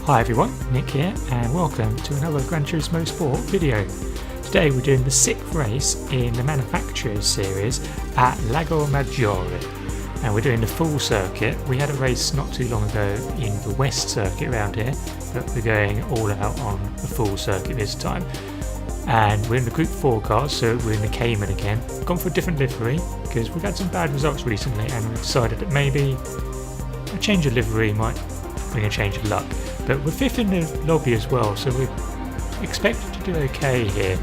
Hi everyone, Nick here and welcome to another Gran Turismo Sport video. Today we're doing the 6th race in the Manufacturers Series at Lago Maggiore and we're doing the full circuit. We had a race not too long ago in the West circuit around here, but we're going all out on the full circuit this time. And we're in the Gr.4 cars, so we're in the Cayman again. Gone for a different livery because we've had some bad results recently and we've decided that maybe a change of livery might bring a change of luck. But we're 5th in the lobby as well, so we're expected to do okay here.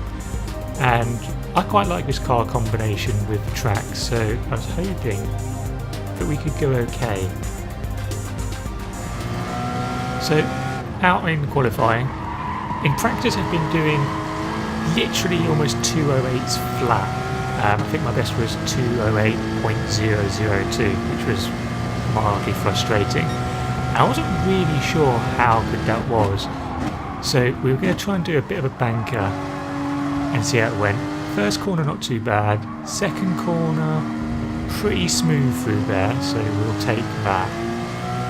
And I quite like this car combination with the track, so I was hoping that we could go okay. So out in qualifying, in practice I've been doing literally almost 208s flat. I think my best was 208.002, which was mildly frustrating. I wasn't really sure how good that was, so we were going to try and do a bit of a banker and see how it went. First corner not too bad, second corner pretty smooth through there, so we'll take that.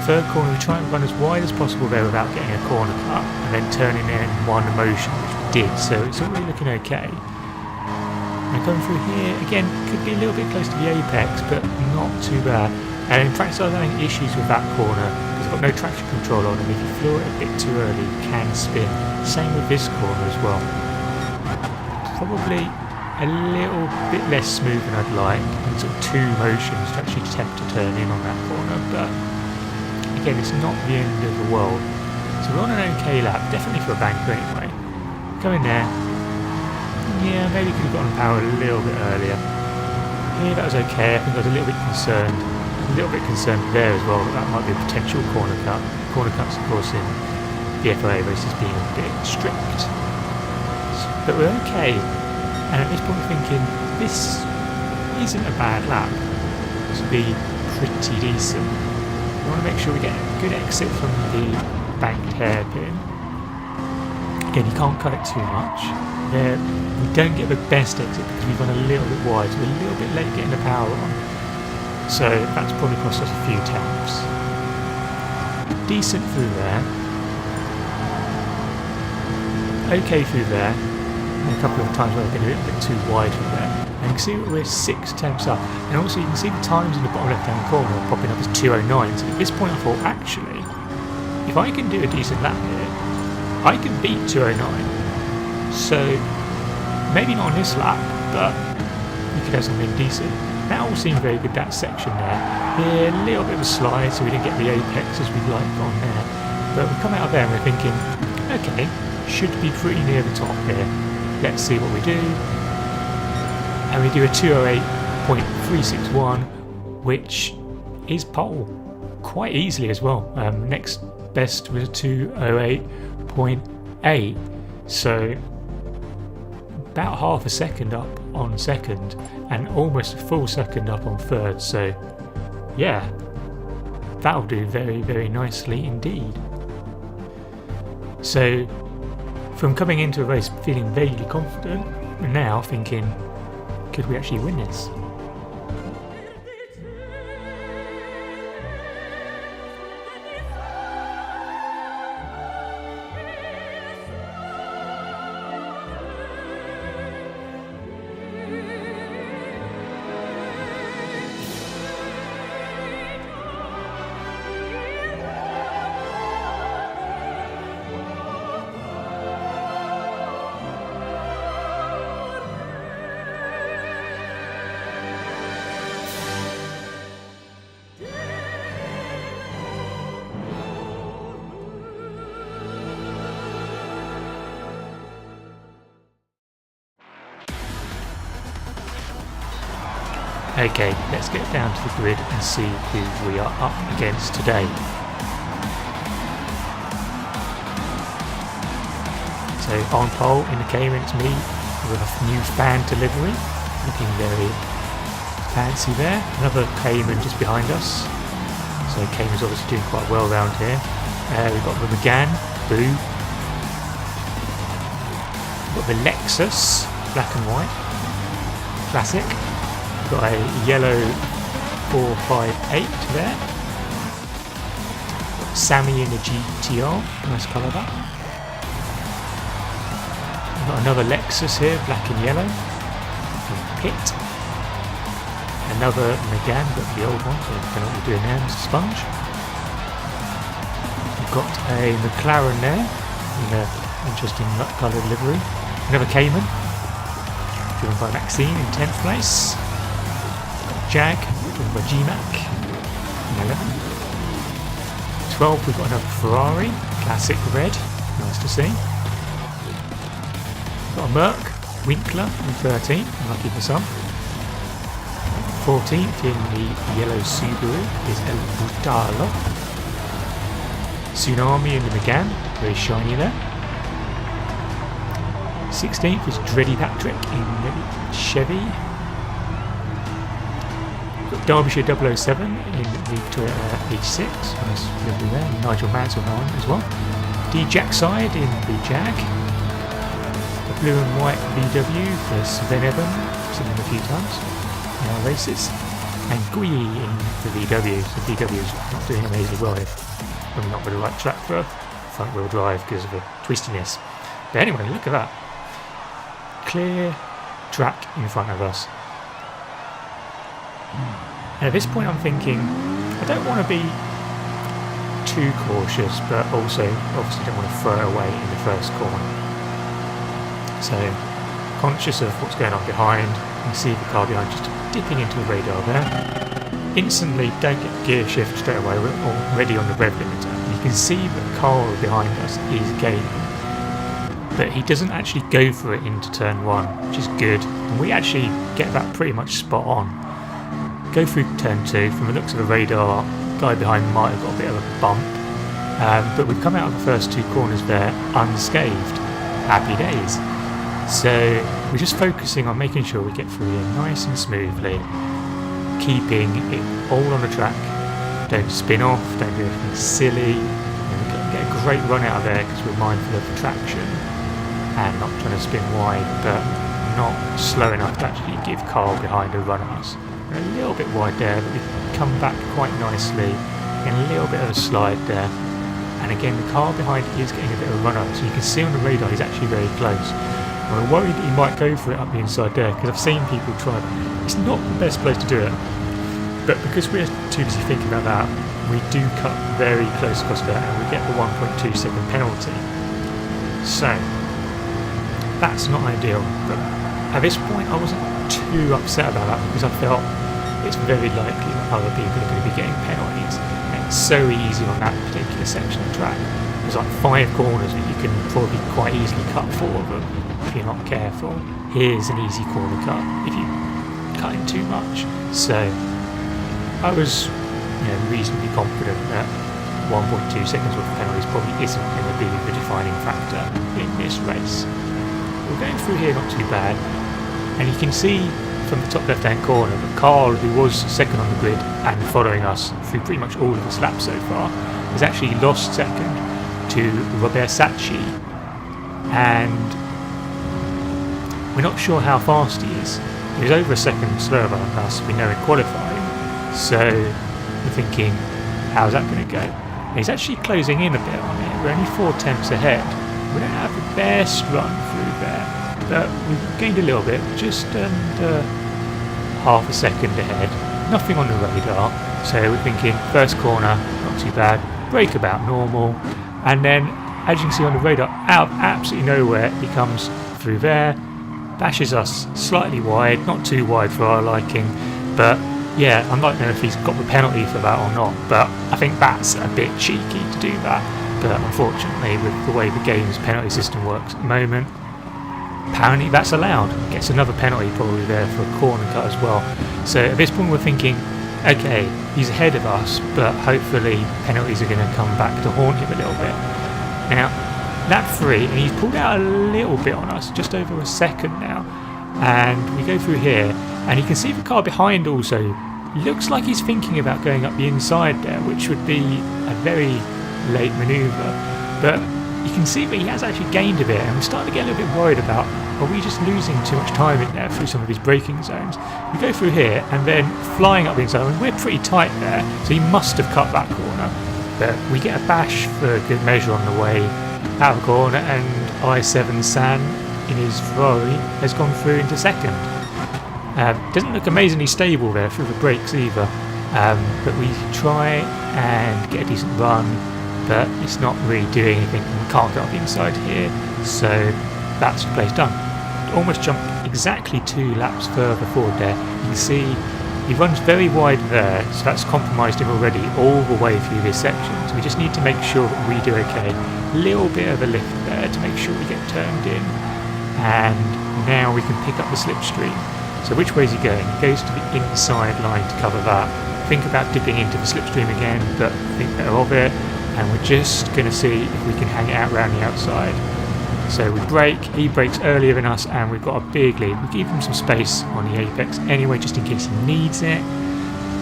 Third corner we try and run as wide as possible there without getting a corner cut and then turning in one motion, which we did, so it's already looking okay. And going through here, again, could be a little bit close to the apex, but not too bad. And in practice I was having issues with that corner because I've got no traction control on, and if you floor it a bit too early you can spin. Same with this corner as well. Probably a little bit less smooth than I'd like, and sort of 2 motions to actually attempt to turn in on that corner, but again it's not the end of the world. So we're on an okay lap, definitely for a banker anyway. Go in there. Yeah, maybe could have gotten power a little bit earlier. Here that was okay, I think I was a little bit concerned. A little bit concerned there as well that might be a potential corner cut. Corner cuts, of course, in the FIA races being a bit strict. But we're okay. And at this point we're thinking, this isn't a bad lap. This will be pretty decent. We want to make sure we get a good exit from the banked hairpin. Again, you can't cut it too much. There, we don't get the best exit because we've gone a little bit wide, so we're a little bit late getting the power on. So that's probably cost us a few taps. Decent through there. Okay through there. And a couple of times where I've been a little bit too wide from there. And you can see we're 6 temps up. And also you can see the times in the bottom left hand corner popping up as 209. So at this point I thought, actually, if I can do a decent lap here, I can beat 209. So maybe not on this lap, but we could have something decent. That all seemed very good, that section there. Here, a little bit of a slide, so we didn't get the apex as we'd like on there. But we come out of there and we're thinking, okay, should be pretty near the top here. Let's see what we do. And we do a 208.361, which is pole quite easily as well. Next best was a 208.8, so about half a second up on second and almost a full second up on third, so yeah, that'll do very, very nicely indeed. So from coming into a race feeling vaguely confident, and now thinking, could we actually win this? Okay, let's get down to the grid and see who we are up against today. So on pole in the Cayman, it's me with a new fan delivery, looking very fancy there. Another Cayman just behind us. So Cayman's obviously doing quite well around here. We've got the McGann, Boo. We've got the Lexus, black and white, classic. Got a yellow 458 there. Sammy in the GTR, nice colour that. We've got another Lexus here, black and yellow, from Pit. Another Megane, got the old one, so I don't know what we're doing there, Mr. Sponge. We've got a McLaren there, in an interesting coloured livery. Another Cayman, driven by Maxine in 10th place. Jag, driven by G-Mac in 11th. 12th we've got another Ferrari, classic red, nice to see. We've got a Merc, Winkler in 13th, lucky for some. 14th in the yellow Subaru is El Butalo. Tsunami in the Megane, very shiny there. 16th is Dreddy Patrick in the Chevy. We've got Derbyshire 007 in the Toyota H6, nice livery there. Nigel Mansell on as well. D Jackside in the Jag. The blue and white VW for Sven Eben, seen him a few times in our races. And Gui in the VW, so VW's not doing amazingly well if I'm not with the right track for front wheel drive because of the twistiness. But anyway, look at that. Clear track in front of us. And at this point I'm thinking, I don't want to be too cautious, but also obviously don't want to throw it away in the first corner. So, conscious of what's going on behind, you can see the car behind just dipping into the radar there. Instantly don't get gear shift straight away, we're already on the rev limiter. You can see that the car behind us is gaining, but he doesn't actually go for it into turn 1, which is good. And we actually get that pretty much spot on. Go through turn 2, from the looks of the radar, guy behind might have got a bit of a bump, but we've come out of the first 2 corners there unscathed. Happy days. So we're just focusing on making sure we get through here nice and smoothly, keeping it all on the track. Don't spin off, don't do anything silly. We get a great run out of there because we're mindful of traction and not trying to spin wide, but not slow enough to actually give car behind a run on us. We're a little bit wide there, but we come back quite nicely, and a little bit of a slide there. And again, the car behind is getting a bit of a run on, so you can see on the radar he's actually very close. I'm worried he might go for it up the inside there, because I've seen people try that. It's not the best place to do it, but because we're too busy thinking about that, we do cut very close across there, and we get the 1.2 second penalty. So that's not ideal, but at this point I wasn't too upset about that, because I felt it's very likely that other people are going to be getting penalties, and it's so easy on that particular section of track. There's like 5 corners that you can probably quite easily cut 4 of them if you're not careful. Here's an easy corner cut if you cut in too much. So I was reasonably confident that 1.2 seconds worth of penalties probably isn't going to be the defining factor in this race. We're going through here not too bad, and you can see from the top left hand corner that Carl, who was second on the grid and following us through pretty much all of his laps so far, has actually lost second to Robert Sacchi, and we're not sure how fast he is. He was over a second slower than us, we know, in qualifying, so we're thinking, how's that going to go? And he's actually closing in a bit on it. We're only 4 tenths ahead. We don't have the best run through there, but we've gained a little bit, just under half a second ahead. Nothing on the radar, so we're thinking first corner, not too bad, brake about normal, and then as you can see on the radar, out of absolutely nowhere, he comes through there, bashes us slightly wide, not too wide for our liking, but yeah, I don't know if he's got the penalty for that or not, but I think that's a bit cheeky to do that. But unfortunately, with the way the game's penalty system works at the moment, apparently that's allowed. Gets another penalty probably there for a corner cut as well. So at this point we're thinking, okay, he's ahead of us, but hopefully penalties are going to come back to haunt him a little bit. Now, lap 3, and he's pulled out a little bit on us, just over a second now, and we go through here, and you can see the car behind also looks like he's thinking about going up the inside there, which would be a very late manoeuvre, but you can see that he has actually gained a bit, and we're starting to get a little bit worried about, are we just losing too much time in there through some of these braking zones? We go through here and then flying up the inside, and we're pretty tight there, so he must have cut that corner. but we get a bash for a good measure on the way out of the corner, and I7 San in his Ferrari has gone through into second. Doesn't look amazingly stable there through the brakes either, but we try and get a decent run, but it's not really doing anything. We can't get up the inside here, so that's the place done. Almost jumped exactly 2 laps further forward there. You can see he runs very wide there, so that's compromised him already all the way through this section. So we just need to make sure that we do okay. Little bit of a lift there to make sure we get turned in, and now we can pick up the slipstream. So which way is he going? He goes to the inside line to cover that. Think about dipping into the slipstream again, but think better of it, and we're just going to see if we can hang it out around the outside. So we brake, he brakes earlier than us, and we've got a big lead. We give him some space on the apex anyway, just in case he needs it,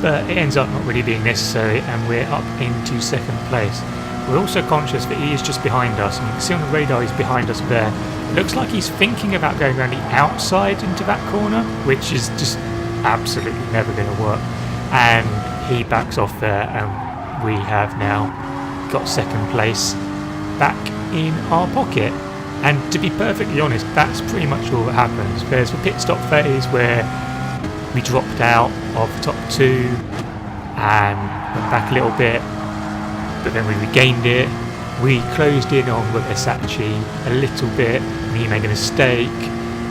but it ends up not really being necessary, and we're up into second place. We're also conscious that he is just behind us, and you can see on the radar he's behind us there. It looks like he's thinking about going around the outside into that corner, which is just absolutely never going to work. And he backs off there, and we have now got second place back in our pocket. And to be perfectly honest, that's pretty much all that happens. There's the pit stop phase where we dropped out of the top 2 and went back a little bit, but then we regained it. We closed in on Versace a little bit, and he made a mistake,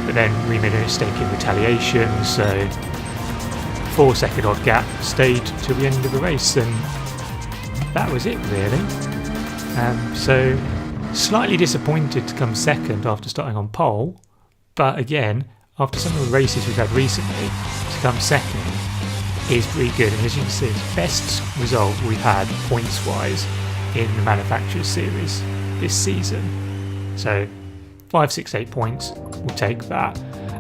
but then we made a mistake in retaliation, so 4-second odd gap stayed till the end of the race, and that was it really. So slightly disappointed to come second after starting on pole, but again, after some of the races we've had recently, to come second is pretty good, and as you can see, it's the best result we've had points wise in the Manufacturers Series this season. So 5, 6, 8 points, we'll take that,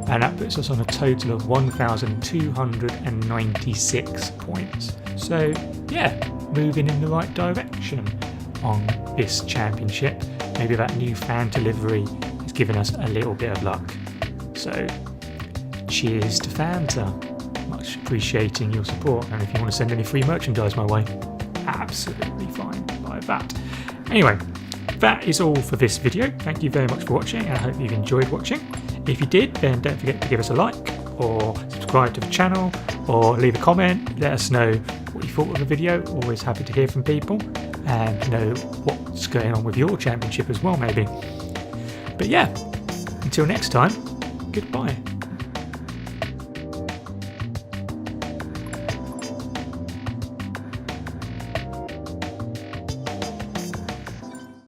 and that puts us on a total of 1,296 points. So yeah, moving in the right direction on this championship. Maybe that new Fanta livery has given us a little bit of luck. So cheers to Fanta. Much appreciating your support, and if you want to send any free merchandise my way, absolutely fine by that. Anyway, that is all for this video. Thank you very much for watching, and I hope you've enjoyed watching. If you did, then don't forget to give us a like, or subscribe to the channel, or leave a comment. Let us know what you thought of the video. Always happy to hear from people and know what's going on with your championship as well, maybe. But yeah, until next time, goodbye.